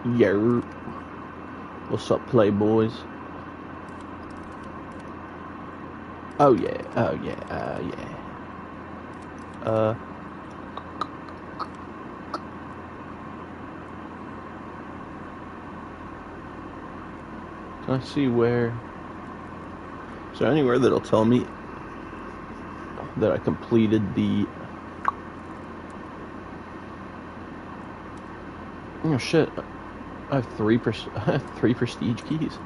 Yo, what's up, playboys? Oh yeah, oh yeah, oh yeah. Can I see where? Is there anywhere that'll tell me that I completed the? Oh shit! I have three prestige keys.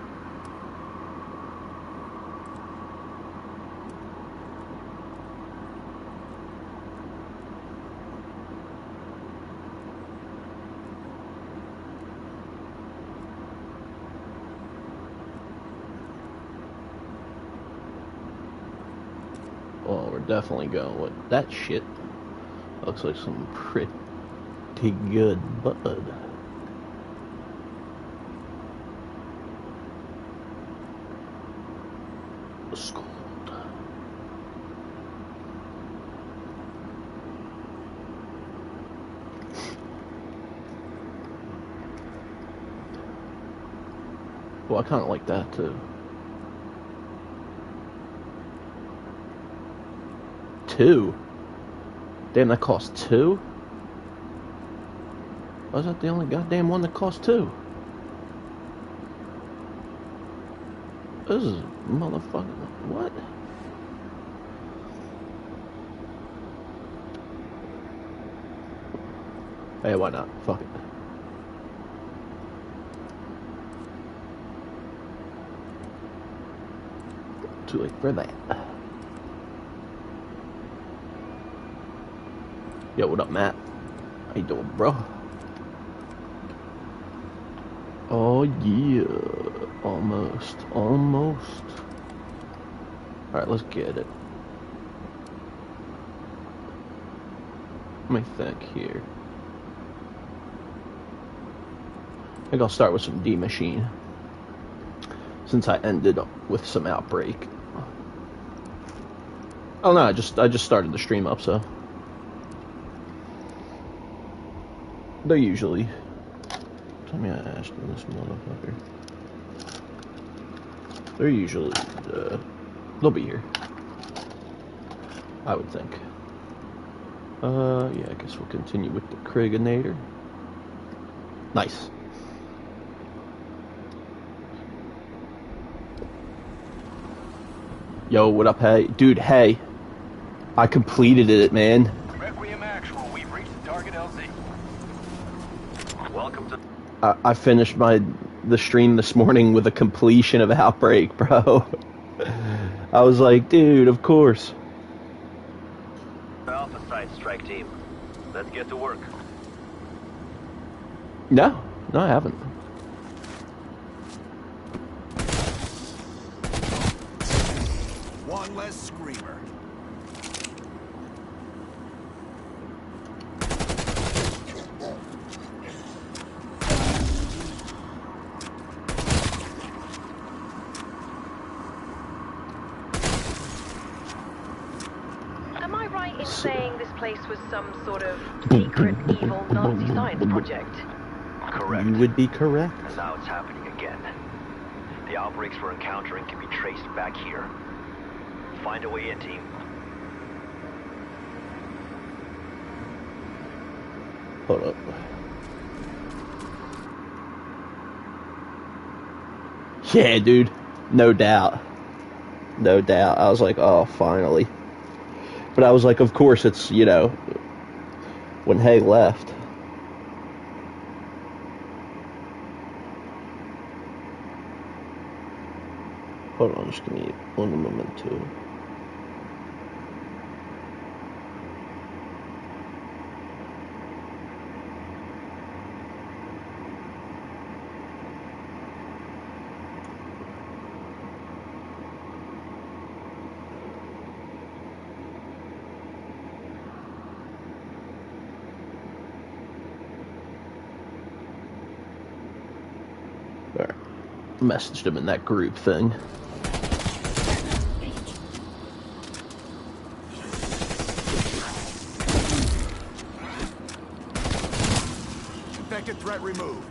Well, we're definitely going with that shit. Looks like some pretty good bud. Scold. Well, I kind of like that too. 2. Damn, that cost 2? Why is that the only goddamn one that cost 2? This is motherfucking what? Hey, why not? Fuck it. Too late for that. Yo, what up, Matt? How you doing, bro? Oh yeah, almost. Alright, let's get it. Let me think here. I think I'll start with some D Machine, since I ended up with some Outbreak. Oh no, I just started the stream up, so they're usually. Tell me I asked this motherfucker. They're usually they'll be here, I would think. Yeah, I guess we'll continue with the Kriganator. Nice. Yo, what up, hey? Dude, hey. I completed it, man. Requiem Actual, we've reached the target LZ. Welcome to... I finished the stream this morning with a completion of Outbreak, bro. I was like, dude, of course. Alpha side strike team. Let's get to work. No, I haven't. One less screamer. Am I right in saying this place was some sort of secret, evil Nazi science project? Correct. You would be correct. And now it's happening again. The outbreaks we're encountering can be traced back here. Find a way in, team. Hold up. Yeah, dude. No doubt. No doubt. I was like, oh, finally. But I was like, of course it's, you know, when Hay left. Hold on, just give me one moment too. Alright. Messaged him in that group thing. Infected threat removed.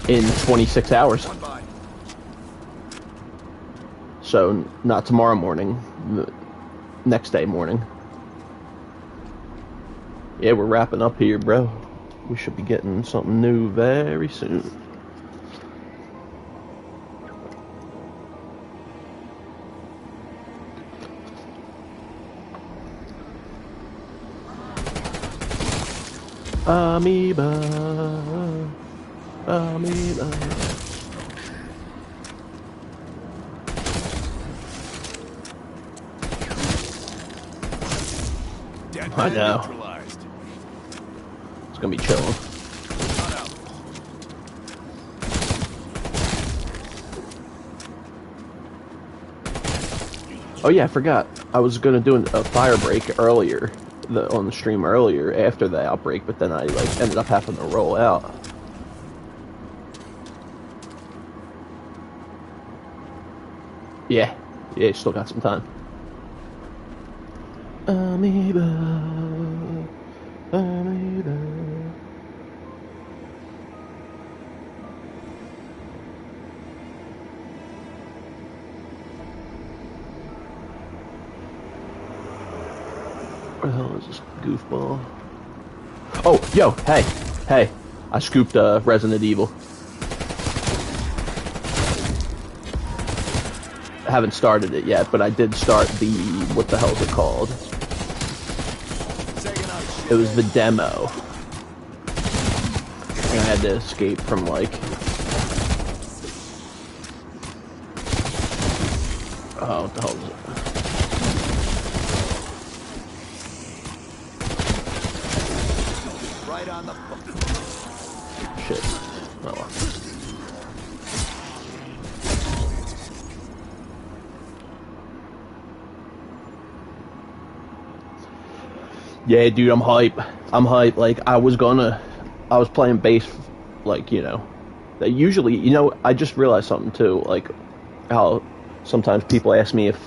in 26 hours. So not tomorrow morning, the next day morning. Yeah, we're wrapping up here, bro. We should be getting something new very soon. Amoeba, amoeba. I know. It's gonna be chilling. Oh yeah, I forgot. I was gonna do a fire break earlier, on the stream earlier after the outbreak, but then I like ended up having to roll out. Yeah, still got some time. Amoeba, amoeba. Where the hell is this goofball? Oh, yo, hey, I scooped Resident Evil. I haven't started it yet, but I did start the, what the hell is it called? It was the demo. And I had to escape from, like... Oh, what the hell is it? Right on the... Shit. Oh well. Yeah, dude, I'm hype. Like, I was playing bass, like, you know. Usually, you know, I just realized something, too. Like, how sometimes people ask me if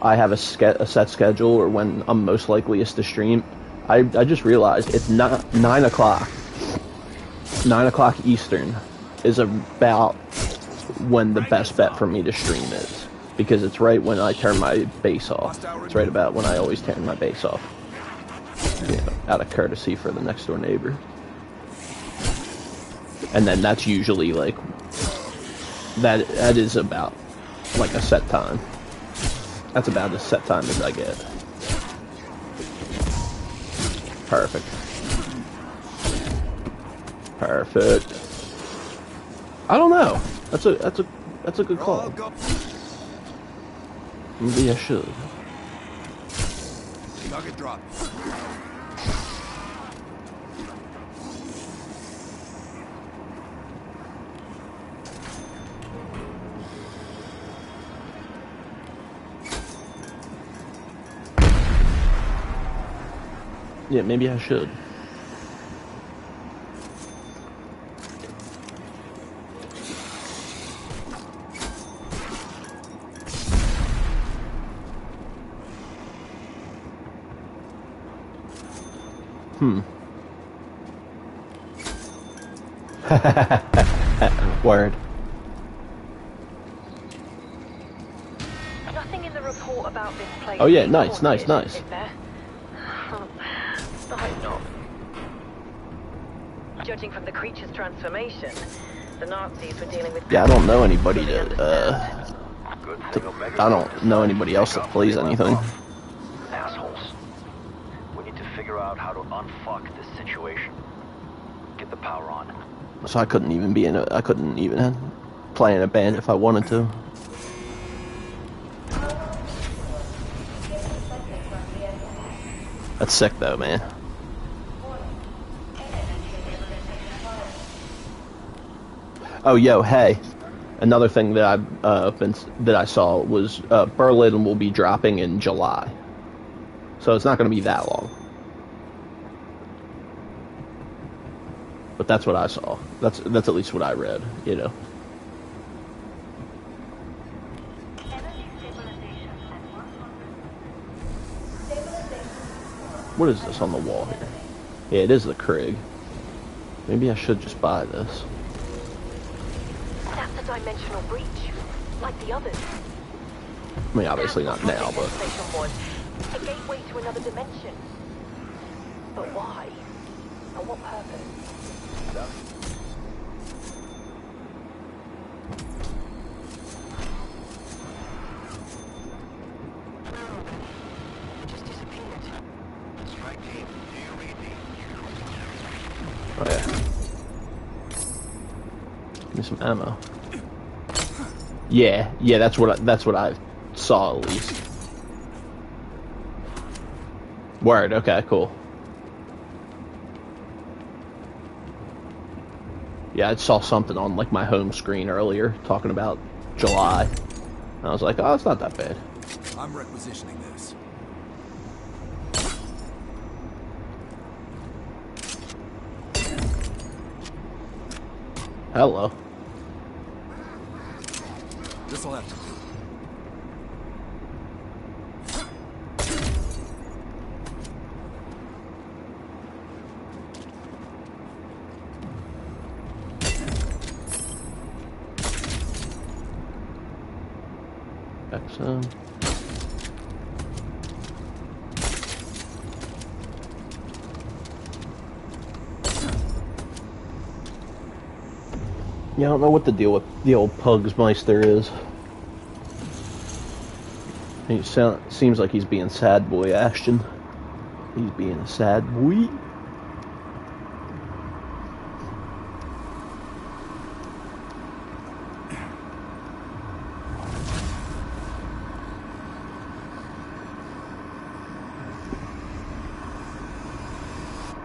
I have a set schedule or when I'm most likeliest to stream. I just realized it's not 9 o'clock. 9 o'clock Eastern is about when the best bet for me to stream is. Because it's right when I turn my bass off. It's right about when I always turn my bass off. You know, out of courtesy for the next door neighbor. And then that's usually like that is about like a set time. That's about as set time as I get. Perfect. I don't know. That's a good call. Maybe I should. Target drop. Yeah, maybe I should. Word. Nothing in the report about this place. Oh yeah, being nice. haunted, is there? I hope not. Judging from the creature's transformation, the Nazis were dealing with... Yeah, I don't know anybody I Good. don't know anybody else that plays anything. Assholes. We need to figure out how to unfuck this situation. Get the power on. So I couldn't even play in a band if I wanted to. That's sick though, man. Oh, yo, hey. Another thing that I saw was Berlin will be dropping in July, so it's not going to be that long. But that's what I saw. That's at least what I read. You know. What is this on the wall here? Yeah, it is the Krieg. Maybe I should just buy this. dimensional breach, like the others. I mean, obviously not now, but... Station was a gateway to another dimension. But why? For what purpose? Just disappeared. Strike team, do you read me? Oh, yeah. Give me some ammo. Yeah, that's what I saw at least. Word, okay, cool. Yeah, I saw something on like my home screen earlier talking about July. And I was like, oh, it's not that bad. I'm requisitioning this. Hello. This'll have to do. XM. Yeah, I don't know what the deal with the old Pugsmeister is. Seems like he's being sad boy Ashton. He's being a sad boy.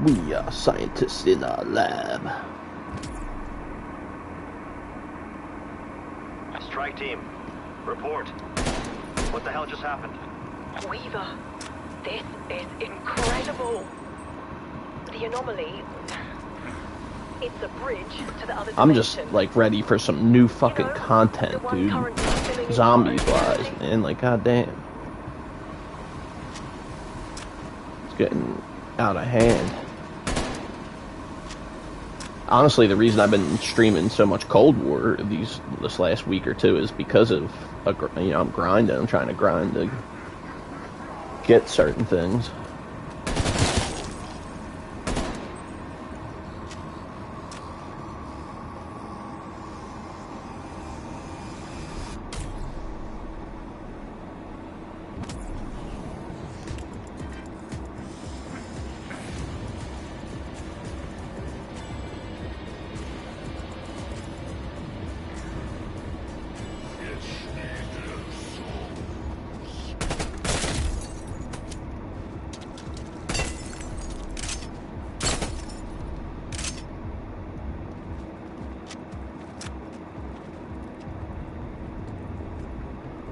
We are scientists in our lab. Strike team, report. What the hell just happened? Weaver, this is incredible. The anomaly, it's a bridge to the other dimension. I'm just like ready for some new fucking content, dude. Zombies wise, man. Like, goddamn. It's getting out of hand. Honestly, the reason I've been streaming so much Cold War this last week or two is because of I'm grinding. I'm trying to grind to get certain things.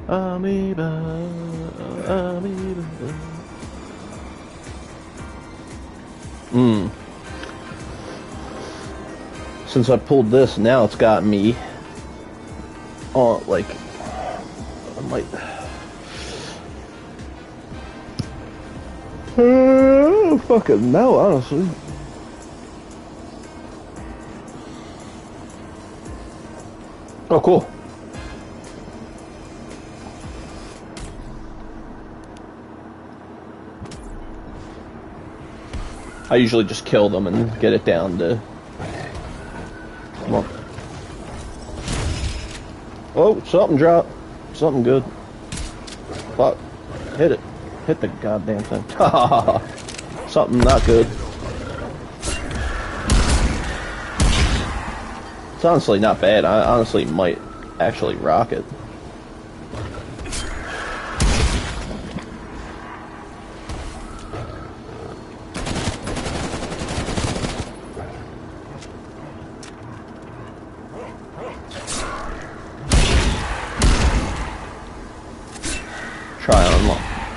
Amoeba. Since I pulled this, now it's got me on, like, I might... I don't fucking know, honestly. Oh, cool. I usually just kill them and get it down to... Come on. Oh, something dropped. Something good. Fuck. Hit it. Hit the goddamn thing. Something not good. It's honestly not bad. I honestly might actually rock it.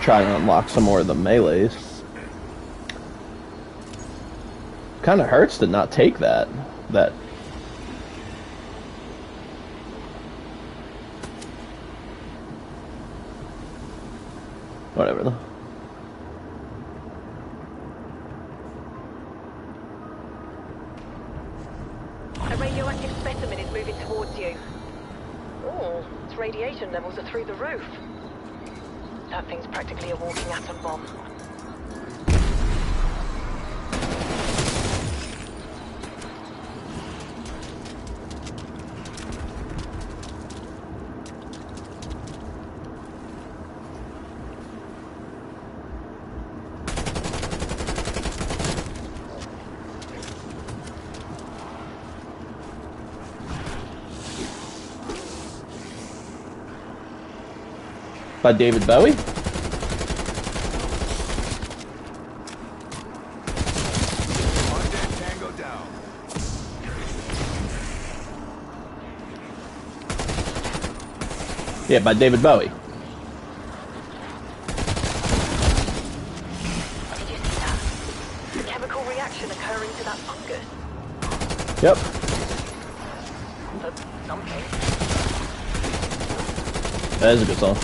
Try and unlock some more of the melees. Kind of hurts to not take that. Whatever though. A radioactive specimen is moving towards you. small. Its radiation levels are through the roof. That thing's practically a walking atom bomb. By David Bowie? One dead, Tango down. Yeah, by David Bowie. Did you see that? The chemical reaction occurring to that fungus. Yep. For something. That is a good song.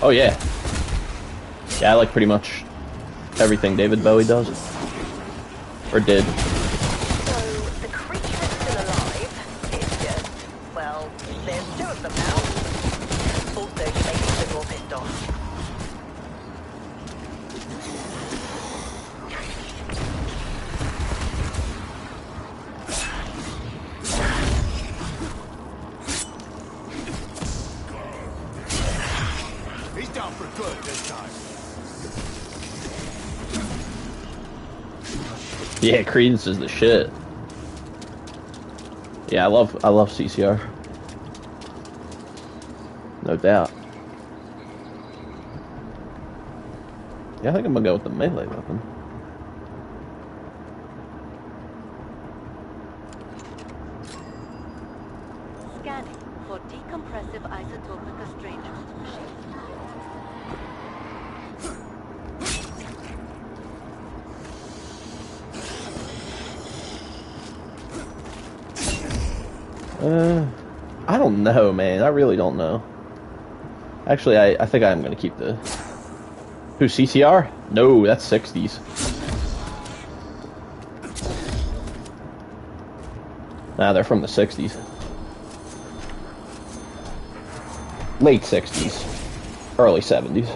Oh yeah. Yeah, I like pretty much everything David Bowie does. Or did. So, the creature is still alive. It's just, well, there's two of them now. Also, you make me a bit more pissed off. He's down for good this time. Yeah, Creedence is the shit. Yeah, I love CCR. No doubt. Yeah, I think I'm gonna go with the melee weapon. Scanning for decompressive isotopic estrangement machine. I don't know, man. I really don't know. Actually, I think I'm gonna keep the... Who, CCR? No, that's 60s. Nah, they're from the 60s. Late 60s. Early 70s.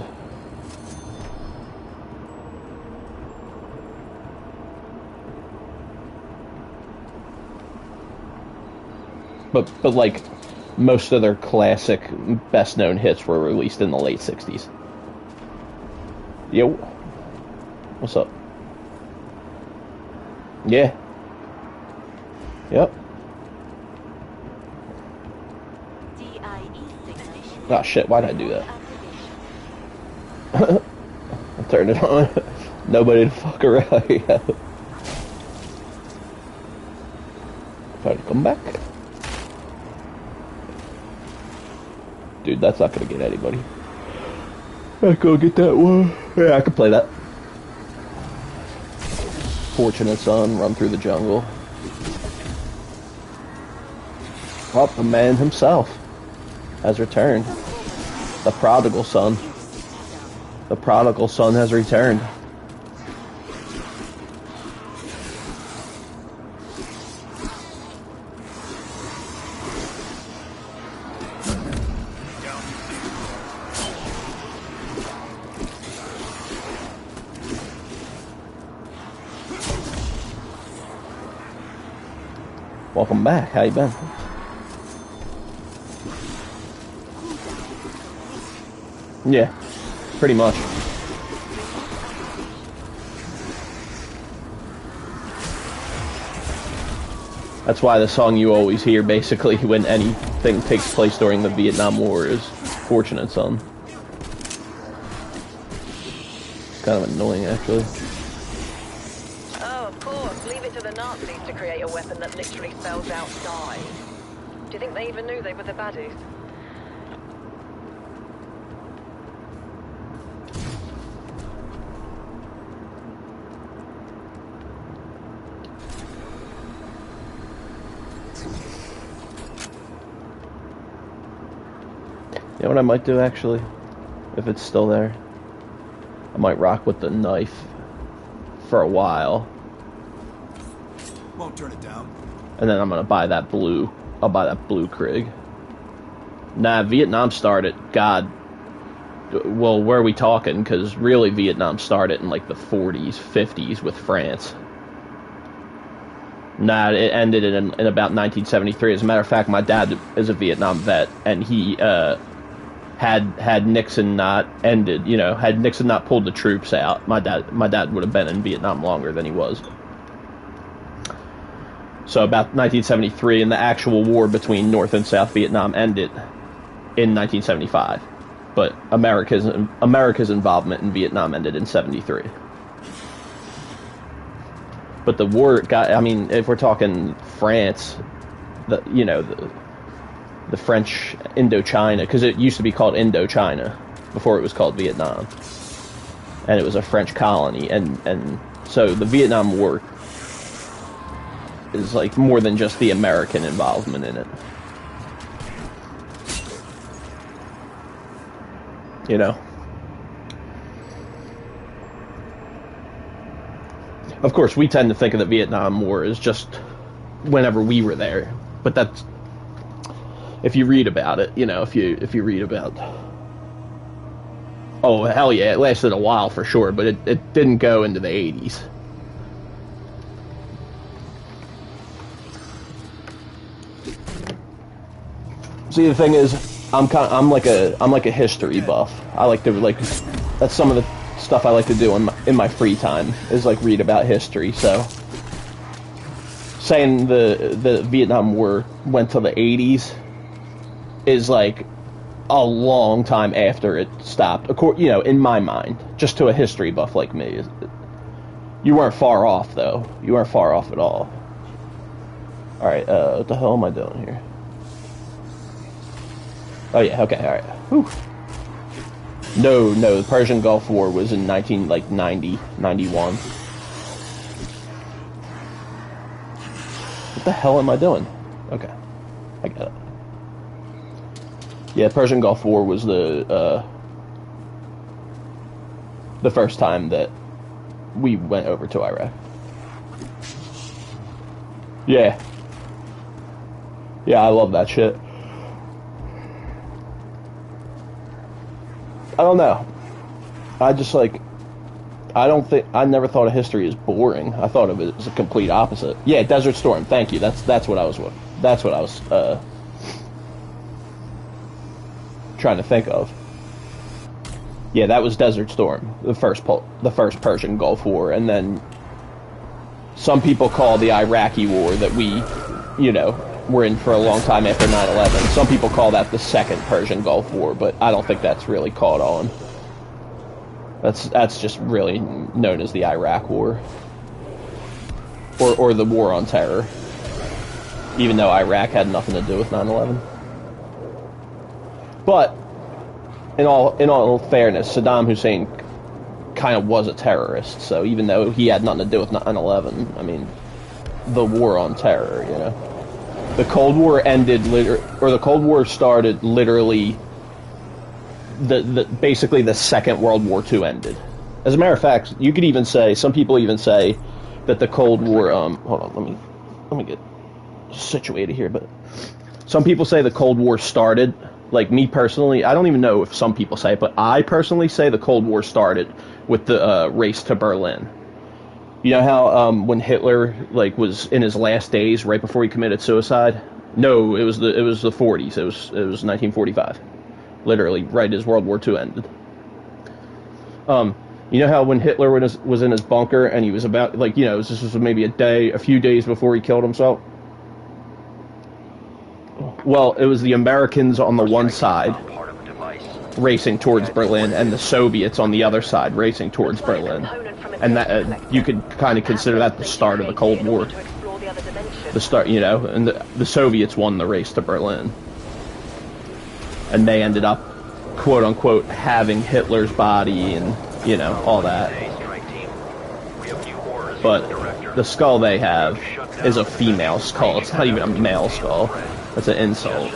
But like, most of their classic, best-known hits were released in the late 60s. Yo. What's up? Yeah. Yep. Oh shit, why'd I do that? I turned it on. Nobody to fuck around. Yeah. Try to come back. Dude, that's not gonna get anybody. I go get that one. Yeah, I can play that. Fortunate son, run through the jungle. Oh, the man himself has returned. The prodigal son. The prodigal son has returned. Welcome back. How you been? Yeah, pretty much. That's why the song you always hear, basically, when anything takes place during the Vietnam War is Fortunate Son. It's kind of annoying, actually. Oh, of course. Leave it to the Nazis to create a weapon that literally spells out die. Do you think they even knew they were the baddies? know what I might do, actually? If it's still there? I might rock with the knife for a while. Won't turn it down. And then I'm gonna buy that blue. I'll buy that blue Krig. Nah, Vietnam started, God. Well, where are we talking? Because really Vietnam started in like the 40s, 50s with France. Nah, it ended in about 1973. As a matter of fact, my dad is a Vietnam vet, and he had Nixon not ended, had Nixon not pulled the troops out, my dad would have been in Vietnam longer than he was. So about 1973, and the actual war between North and South Vietnam ended in 1975. But America's involvement in Vietnam ended in 73. But the war got, I mean, if we're talking France, the French Indochina, because it used to be called Indochina before it was called Vietnam. And it was a French colony, and so the Vietnam War is like more than just the American involvement in it. You know? Of course, we tend to think of the Vietnam War as just whenever we were there, but that's, if you read about it, if you read about, oh hell yeah, it lasted a while for sure, but it didn't go into the 80s. See, the thing is, I'm like a history buff. I like to that's some of the stuff I like to do in my free time, is like read about history. So saying the Vietnam War went to the 80s is like a long time after it stopped. In my mind, just to a history buff like me. You weren't far off though. You weren't far off at all. All right, what the hell am I doing here? Oh yeah, okay, all right. Whew. No, the Persian Gulf War was in 91. What the hell am I doing? Okay, I get it. Yeah, Persian Gulf War was the first time that we went over to Iraq. Yeah. Yeah, I love that shit. I don't know. I never thought of history as boring. I thought of it as a complete opposite. Yeah, Desert Storm. Thank you. That's what I was trying to think of. Yeah, that was Desert Storm, the first Persian Gulf War, and then some people call the Iraqi War that we, were in for a long time after 9/11. Some people call that the second Persian Gulf War, but I don't think that's really caught on. That's just really known as the Iraq War, or the War on Terror, even though Iraq had nothing to do with 9/11. But in all fairness, Saddam Hussein kind of was a terrorist, so even though he had nothing to do with 9/11, I mean, the War on Terror, The Cold War ended, the Cold War started literally, basically the Second World War II ended. As a matter of fact, you could even say, some people even say that the Cold War, hold on, let me get situated here, but some people say the Cold War started, like me personally, I don't even know if some people say it, but I personally say the Cold War started with the race to Berlin. You know how when Hitler was in his last days right before he committed suicide? No, it was the 40s. It was 1945. Literally right as World War II ended. You know how when Hitler was in his bunker and he was about this was maybe a few days before he killed himself? Well, it was the Americans on the one side racing towards Berlin and the Soviets on the other side racing towards Berlin. And that you could kind of consider that the start of the Cold War. The start, and the Soviets won the race to Berlin. And they ended up, quote unquote, having Hitler's body and, all that. But the skull they have is a female skull. It's not even a male skull. That's an insult.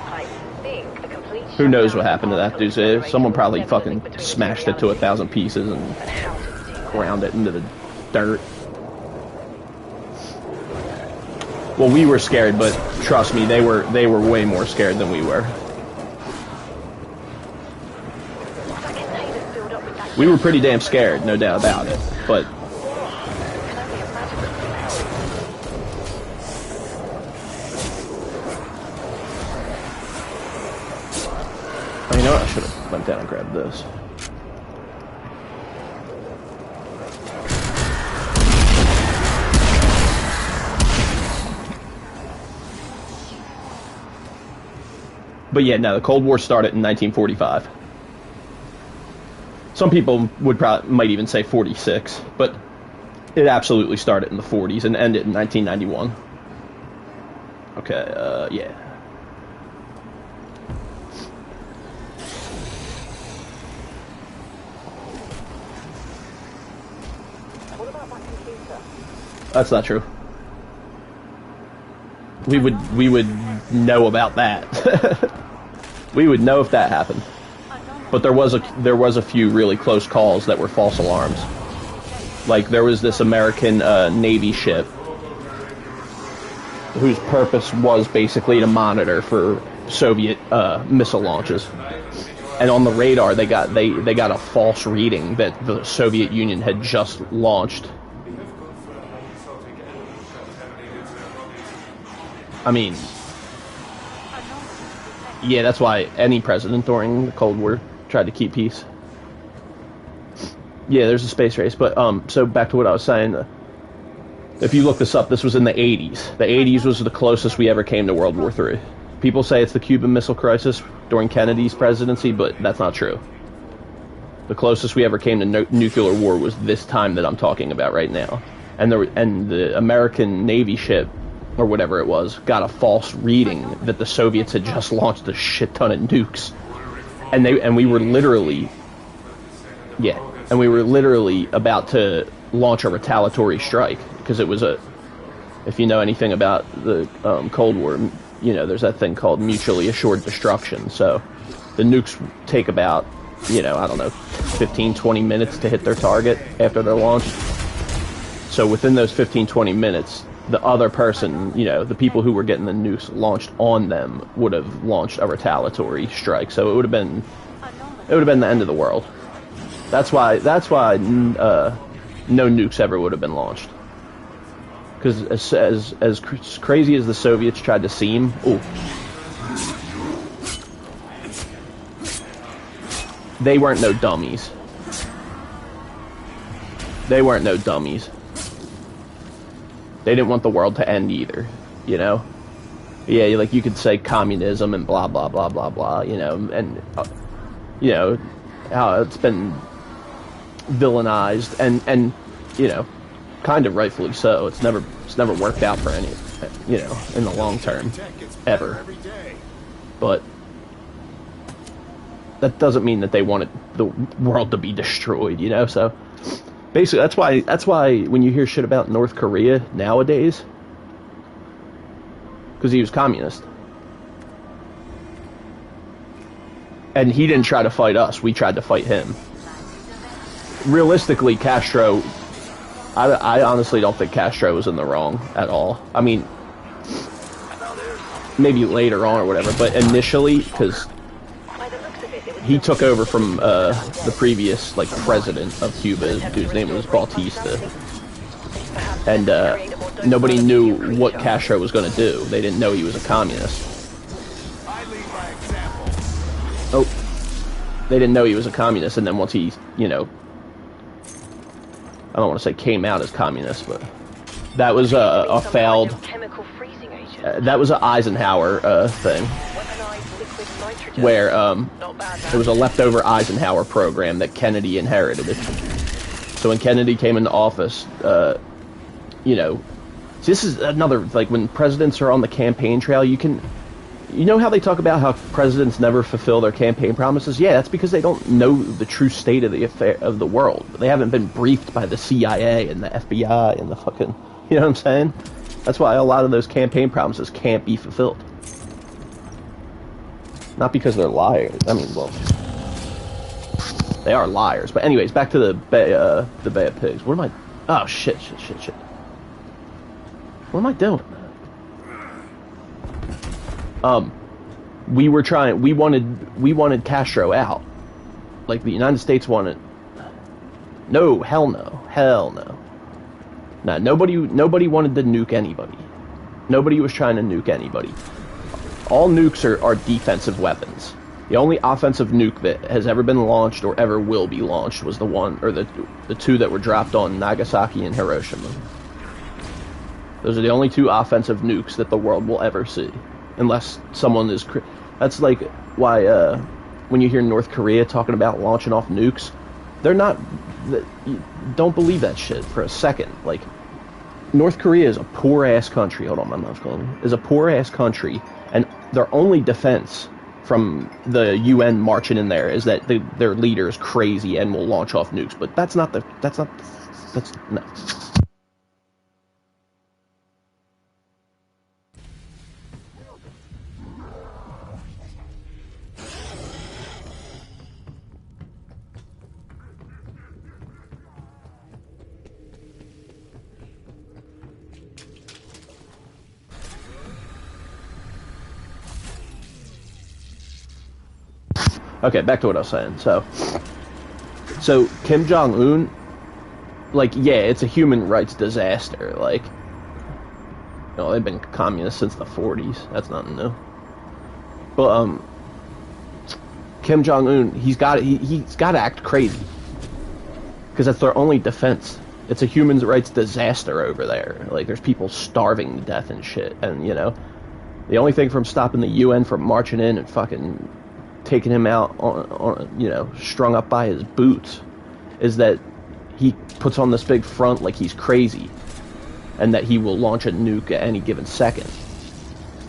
I think the complete Who knows what happened to that dude? Someone probably fucking smashed it to 1,000 pieces and ground it into the dirt. Well, we were scared, but trust me, they were way more scared than we were. We were pretty damn scared, no doubt about it, but... Oh, you know what? I should have went down and grabbed this. But yeah, no, the Cold War started in 1945. Some people might even say 46, but it absolutely started in the 40s and ended in 1991. Okay, yeah. What about that computer? That's not true. We would know about that. We would know if that happened. But there was a few really close calls that were false alarms. Like there was this American Navy ship whose purpose was basically to monitor for Soviet missile launches. And on the radar they got a false reading that the Soviet Union had just launched. I mean, yeah, that's why any president during the Cold War tried to keep peace. Yeah, there's a space race, but so back to what I was saying. If you look this up, this was in the 80s. The 80s was the closest we ever came to World War III. People say it's the Cuban Missile Crisis during Kennedy's presidency, but that's not true. The closest we ever came to nuclear war was this time that I'm talking about right now. And the American Navy ship, or whatever it was, got a false reading that the Soviets had just launched a shit ton of nukes. And we were literally about to launch a retaliatory strike, because it was if you know anything about the Cold War, you know, there's that thing called mutually assured destruction. So the nukes take about, I don't know, 15, 20 minutes to hit their target after they're launched. So within those 15, 20 minutes, the other person, the people who were getting the nukes launched on them would have launched a retaliatory strike. So it would have been the end of the world. That's why no nukes ever would have been launched. Because as crazy as the Soviets tried to seem, they weren't no dummies. They weren't no dummies. They didn't want the world to end either, Yeah, like you could say communism and blah, blah, blah, blah, blah, and, how it's been villainized and kind of rightfully so. It's never worked out for any, in the long term, ever. But that doesn't mean that they wanted the world to be destroyed, so... Basically, that's why when you hear shit about North Korea nowadays, because he was communist. And he didn't try to fight us, we tried to fight him. Realistically, Castro, I honestly don't think Castro was in the wrong at all. I mean, maybe later on or whatever, but initially, because he took over from the previous president of Cuba, whose name was Bautista, and nobody knew what Castro was going to do. They didn't know he was a communist. They didn't know he was a communist, and then once he, I don't want to say came out as communist, but that was a failed. That was an Eisenhower thing. Where it was a leftover Eisenhower program that Kennedy inherited. So when Kennedy came into office, this is another, when presidents are on the campaign trail, you know how they talk about how presidents never fulfill their campaign promises? Yeah, that's because they don't know the true state of the world. They haven't been briefed by the CIA and the FBI and the fucking, you know what I'm saying? That's why a lot of those campaign promises can't be fulfilled. Not because they're liars. I mean, well, they are liars. But anyways, back to the Bay of Pigs. What am I? Oh shit! What am I doing? We were trying. We wanted Castro out. Like the United States wanted. No, hell no, hell no. Nah, nobody wanted to nuke anybody. Nobody was trying to nuke anybody. All nukes are defensive weapons. The only offensive nuke that has ever been launched or ever will be launched was the one, or the two that were dropped on Nagasaki and Hiroshima. Those are the only two offensive nukes that the world will ever see. Unless someone is... That's like why when you hear North Korea talking about launching off nukes, they're not... Don't believe that shit for a second. Like, North Korea is a poor-ass country. Hold on, my mom's calling me. Is a poor-ass country, and their only defense from the UN marching in there is that their leader is crazy and will launch off nukes. But that's no. Okay, back to what I was saying. So Kim Jong-un, like, yeah, it's a human rights disaster. Like, you know, they've been communists since the 40s. That's nothing new. But Kim Jong-un, he's got to act crazy because that's their only defense. It's a human rights disaster over there. Like, there's people starving to death and shit. And, you know, the only thing from stopping the UN from marching in and fucking taking him out on, you know, strung up by his boots, is that he puts on this big front like he's crazy, and that he will launch a nuke at any given second.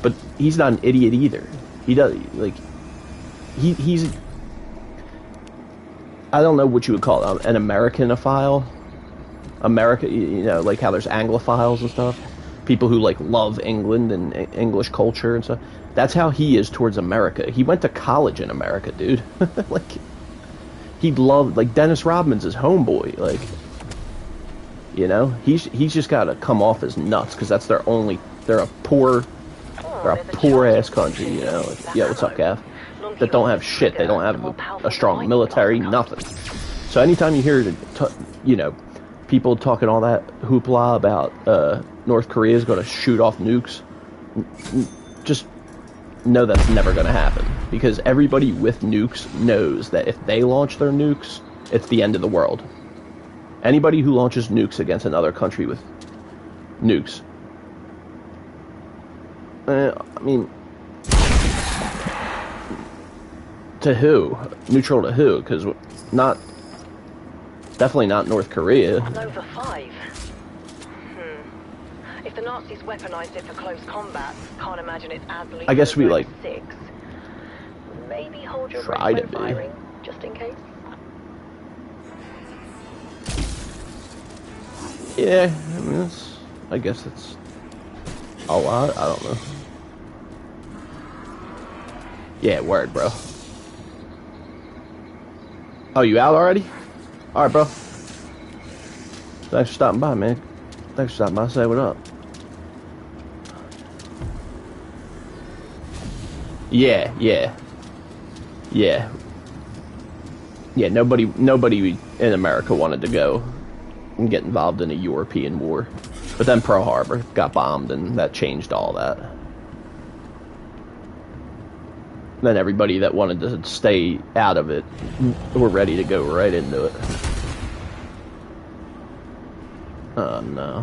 But he's not an idiot either. He does, like, he's, I don't know what you would call it, an Americanophile. America, you know, like how there's Anglophiles and stuff. People who, like, love England and English culture and stuff. That's how he is towards America. He went to college in America, dude. Like, he loved, like, Dennis Rodman's his homeboy. Like, you know, he's just got to come off as nuts because that's they're a poor ass country, you know. Like, yeah, what's up, Gav? That don't have shit. They don't have a strong military, nothing. So anytime you hear, you know, people talking all that hoopla about North Korea is going to shoot off nukes, just know that's never going to happen, because everybody with nukes knows that if they launch their nukes, it's the end of the world. Anybody who launches nukes against another country with nukes, I mean, to who? Neutral to who? Because definitely not North Korea. Over 5. If the Nazis weaponized it for close combat, can't imagine it's as lethal. I guess we, like, 6. Maybe hold your try breath to when be. firing, just in case. Yeah, I mean, I guess it's a lot. I don't know. Yeah, word, bro. Oh, you out already? Alright, bro. Thanks for stopping by, man. Thanks for stopping by. Say what up. Yeah. Nobody in America wanted to go and get involved in a European war. But then Pearl Harbor got bombed, and that changed all that. Then everybody that wanted to stay out of it were ready to go right into it. Oh no.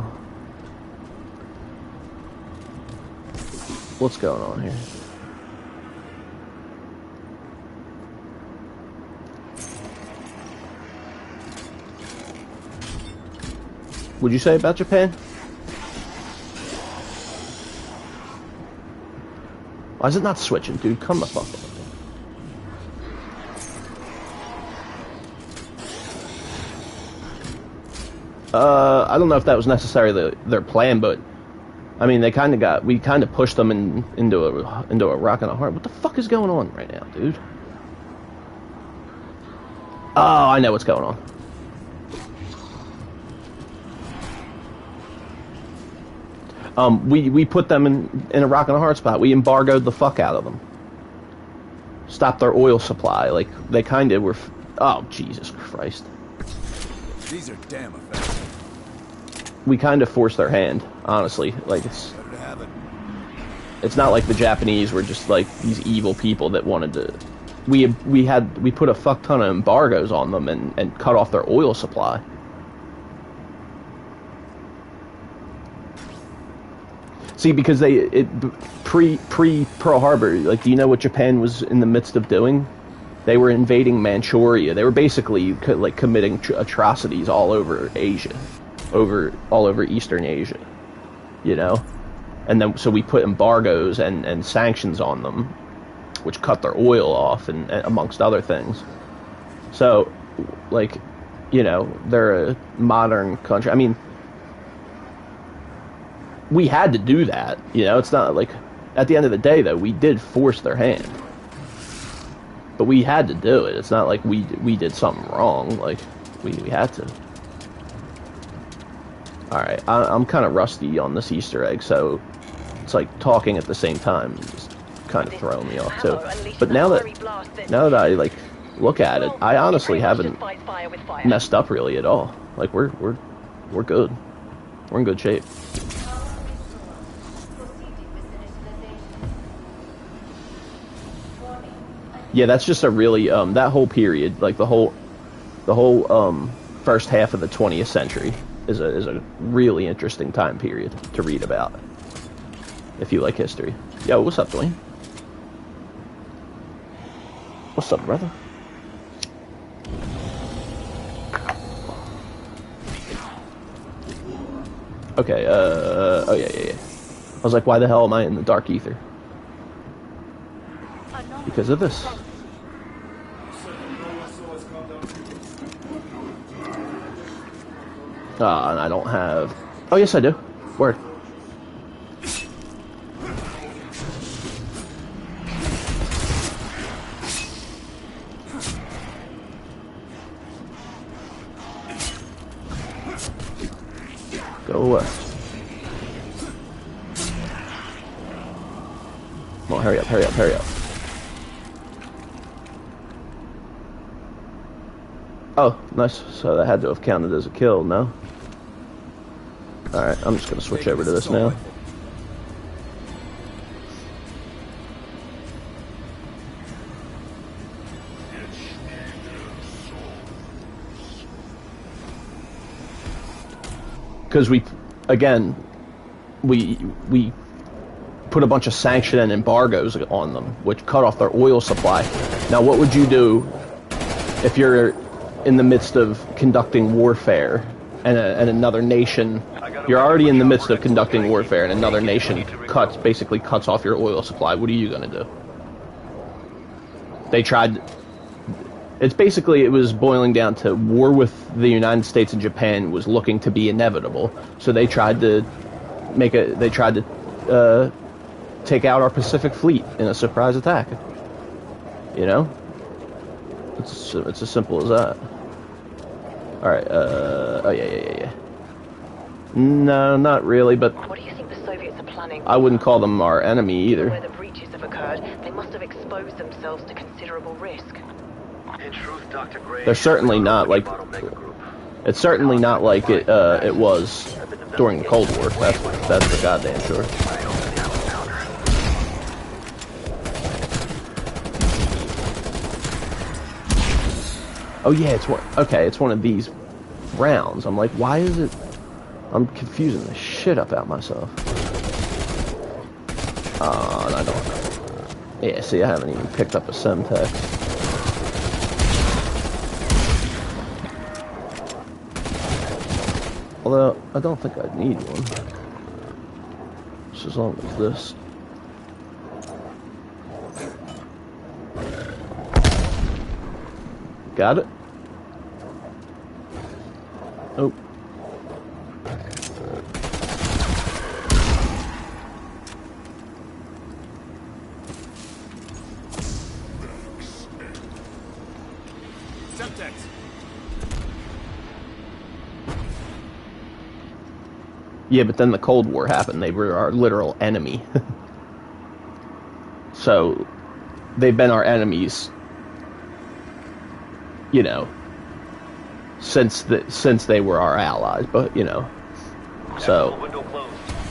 What's going on here? What'd you say about Japan? Why is it not switching, dude? Come the fuck up. I don't know if that was necessarily their plan, but I mean, we kind of pushed them into a rock and a hard. What the fuck is going on right now, dude? Oh, I know what's going on. We put them in a rock and a hard spot. We embargoed the fuck out of them. Stopped their oil supply. Like, they kind of were... Oh, Jesus Christ. These are damn effective. We kind of forced their hand, honestly. Like, it's not like the Japanese were just, like, these evil people that wanted to... We put a fuck ton of embargoes on them and cut off their oil supply. See, because pre Pearl Harbor, like, do you know what Japan was in the midst of doing? They were invading Manchuria. They were basically like committing atrocities all over Asia, all over Eastern Asia, you know. And then so we put embargoes and sanctions on them, which cut their oil off and amongst other things. So, like, you know, they're a modern country. I mean, we had to do that, you know. It's not like, at the end of the day, though, we did force their hand, but we had to do it. It's not like we did something wrong. Like, we had to. All right, I'm kind of rusty on this Easter egg, so it's like talking at the same time is kind of throwing me off too. But now that I like look at it, I honestly haven't messed up really at all. Like, we're good. We're in good shape. Yeah, that's just a really that whole period, like the whole first half of the 20th century is a really interesting time period to read about if you like history. Yo, what's up, Dwayne? What's up, brother? Okay, oh yeah. I was like, why the hell am I in the dark ether? Because of this. And I don't have... Oh, yes, I do. Word. Go away. Come on, hurry up, hurry up, hurry up. Oh, nice. So that had to have counted as a kill, no? Alright, I'm just gonna switch over to this now. Because we put a bunch of sanction and embargoes on them, which cut off their oil supply. Now, what would you do if you're in the midst of conducting warfare and another nation... You're already in the midst of conducting warfare and another nation basically cuts off your oil supply. What are you going to do? They tried... it was boiling down to war with the United States and Japan was looking to be inevitable. So they tried to take out our Pacific Fleet in a surprise attack. You know? It's as simple as that. Alright, oh yeah. No, not really, but What do you think the Soviets are planning? I wouldn't call them our enemy either. Where the breaches have occurred, they must have exposed themselves to considerable risk. In truth, Dr. Gray, They're certainly not like... It's certainly not like it was during the Cold War. That's for goddamn sure. Oh yeah, it's one of these rounds. I'm like, why is it... I'm confusing the shit up out myself. And I don't... Yeah, see, I haven't even picked up a Semtex. Although, I don't think I'd need one. Just as long as this. Got it? Oh. Yeah, but then the Cold War happened. They were our literal enemy. So, they've been our enemies, you know, since they were our allies. But you know, so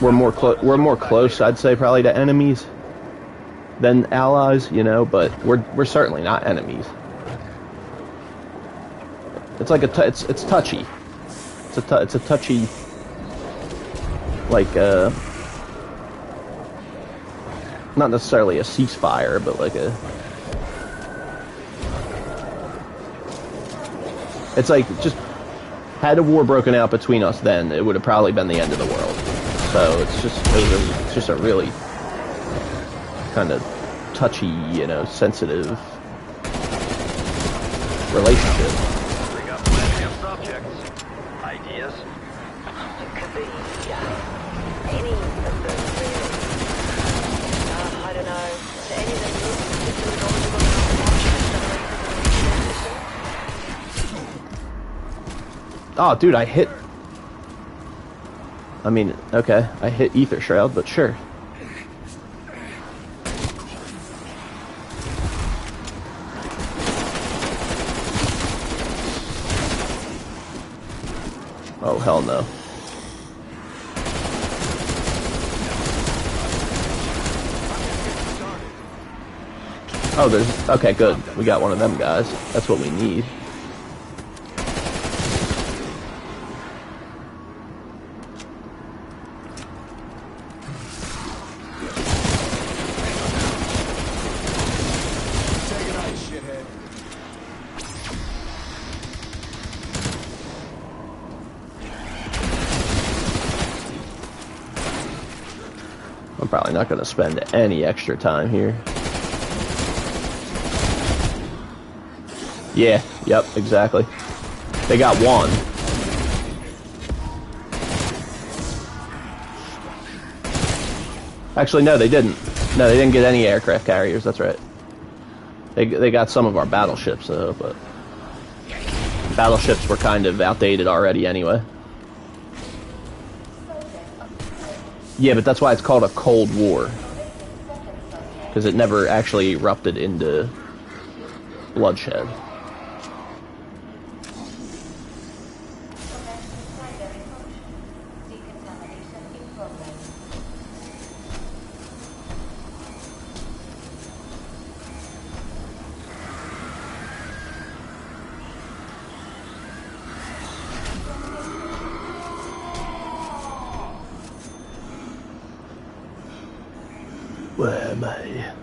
we're more close, I'd say, probably to enemies than allies. You know, but we're certainly not enemies. It's like it's touchy. It's a touchy, like not necessarily a ceasefire, but like it's like, just had a war broken out between us, then it would have probably been the end of the world. So it's just a really kind of touchy, you know, sensitive relationship. We got plenty of subjects. Ideas? It could be any of them, really. I don't know. Do any of them look particularly knowledgeable about Oh, dude, I hit Ether Shroud, but sure. Oh, hell no. Oh, there's... Okay, good. We got one of them guys. That's what we need. Take it out, shithead. I'm probably not going to spend any extra time here. Yeah, yep, exactly. They got one. Actually, no, they didn't. No, they didn't get any aircraft carriers, that's right. They got some of our battleships, though, but... Battleships were kind of outdated already anyway. Yeah, but that's why it's called a Cold War. Because it never actually erupted into bloodshed. Where am I?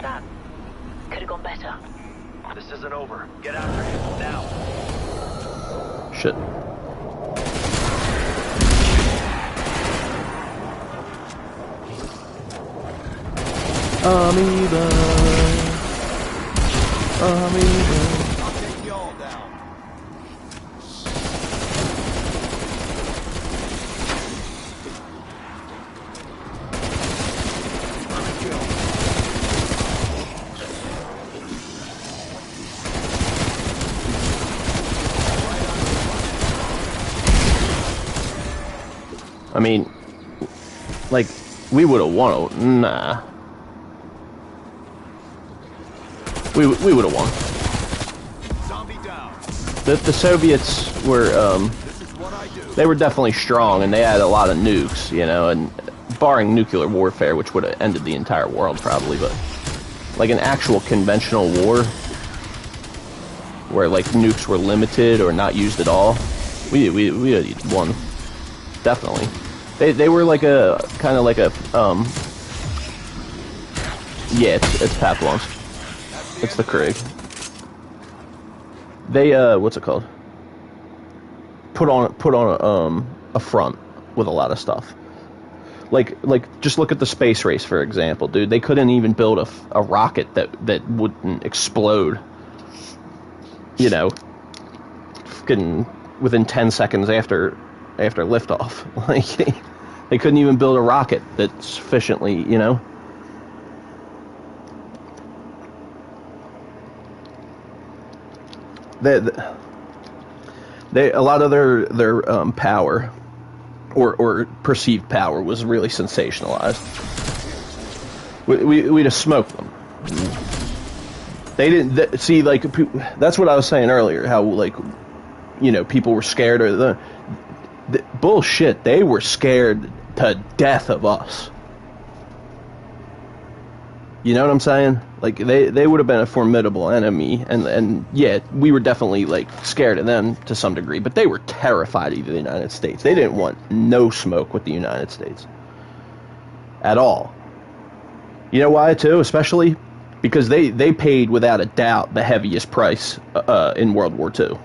that? Could have gone better. This isn't over. Get after him, now. Shit. Amoeba. Amoeba. I'll take y'all down. I mean, like, we would have won. Nah. We would have won. Zombie down. The Soviets were, This is what I do. they were definitely strong, and they had a lot of nukes, you know, and barring nuclear warfare, which would have ended the entire world probably, but like an actual conventional war where like nukes were limited or not used at all, we had won. Definitely. They were like a kind of like a yeah, it's Papillons. It's the Krieg. They what's it called? put on a front with a lot of stuff. Like just look at the space race, for example, dude. They couldn't even build a rocket that wouldn't explode, you know, fucking within 10 seconds after liftoff. Like, they couldn't even build a rocket that's sufficiently, you know. They a lot of their power or perceived power was really sensationalized. We'd have smoked them. They didn't see, like, that's what I was saying earlier, how, like, you know, people were scared, or the bullshit. They were scared to death of us. You know what I'm saying? Like, they would have been a formidable enemy, and yeah, we were definitely, like, scared of them to some degree, but they were terrified of the United States. They didn't want no smoke with the United States. At all. You know why, too? Especially because they paid, without a doubt, the heaviest price in World War II.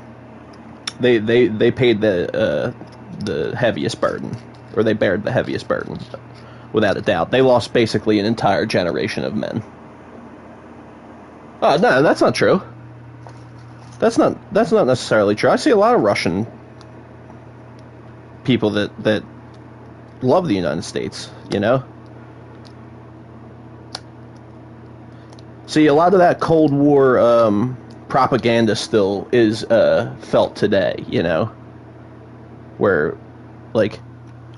They paid the heaviest burden, or they bared the heaviest burden. Without a doubt. They lost basically an entire generation of men. Oh, no, that's not true. That's not necessarily true. I see a lot of Russian people that love the United States, you know? See, a lot of that Cold War propaganda still is felt today, you know? Where, like,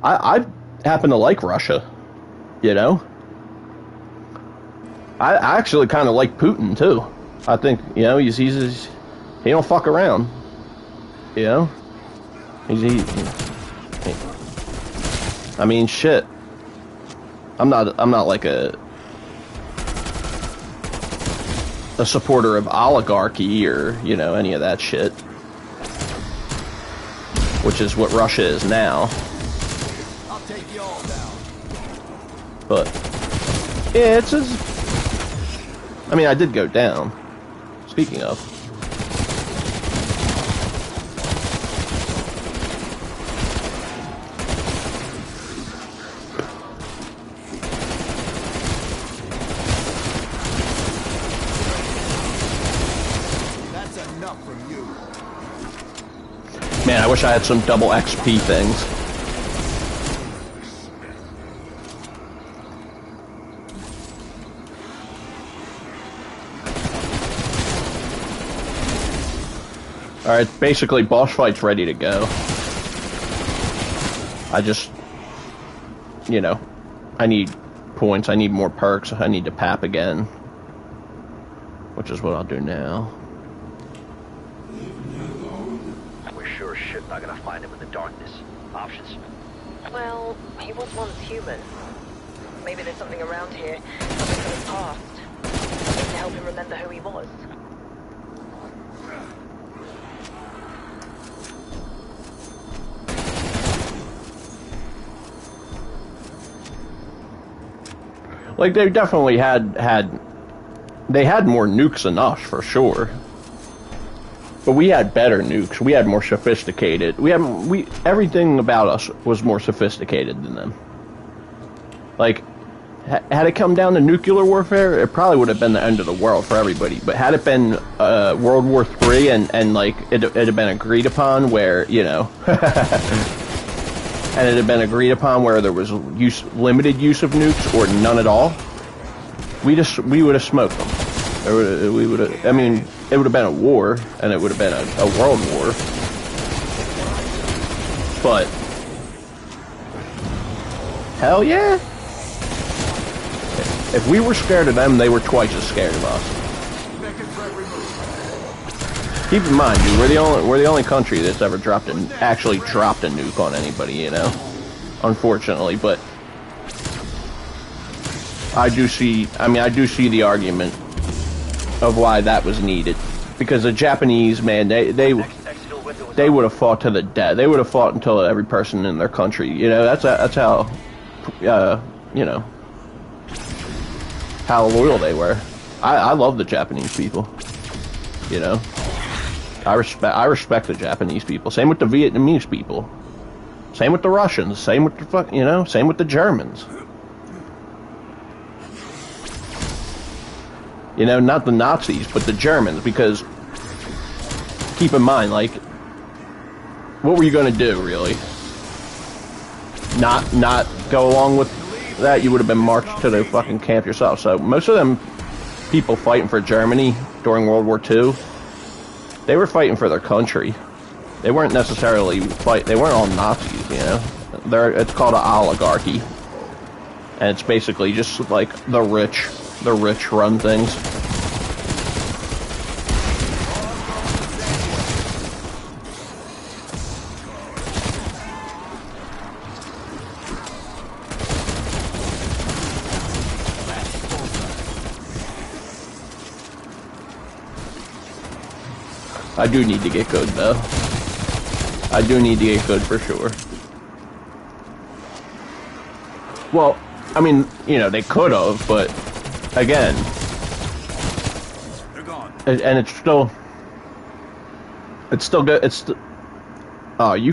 I happen to like Russia. You know, I actually kind of like Putin too. I think, you know, he don't fuck around. You know, I mean, shit. I'm not like a supporter of oligarchy or, you know, any of that shit, which is what Russia is now. I'll take you all down. But yeah, it's just, I mean, I did go down. Speaking of, That's enough from you. man, I wish I had some double XP things. Alright, basically, boss fight's ready to go. I just, you know, I need points, I need more perks, I need to pap again. Which is what I'll do now. We're sure as shit not gonna find him in the darkness. Options? Well, he was once human. Maybe there's something around here, something from his past. Something to help him remember who he was. Like, they definitely they had more nukes than us, for sure. But we had better nukes. We had more sophisticated. Everything about us was more sophisticated than them. Like, had it come down to nuclear warfare, it probably would have been the end of the world for everybody. But had it been World War III and like, it had been agreed upon where, you know... and it had been agreed upon where there was limited use of nukes or none at all, we would have smoked them. We would have. I mean, it would have been a war, and it would have been a world war. But hell yeah! If we were scared of them, they were twice as scared of us. Keep in mind, dude, we're the only country that's ever actually dropped a nuke on anybody, you know? Unfortunately, but I do see the argument of why that was needed. Because the Japanese, man, they would have fought to the death. They would have fought until every person in their country, you know, that's how, you know, how loyal they were. I love the Japanese people, you know? I respect the Japanese people. Same with the Vietnamese people. Same with the Russians. Same with the same with the Germans. You know, not the Nazis, but the Germans, because keep in mind, like, what were you going to do, really? Not go along with that? You would have been marched to the fucking camp yourself. So most of them people fighting for Germany during World War II, they were fighting for their country. They weren't necessarily they weren't all Nazis, you know? It's called an oligarchy. And it's basically just like the rich run things. I do need to get good, though. I do need to get good for sure. Well, I mean, you know, they could have, but again, They're gone. and it's still good. Oh, you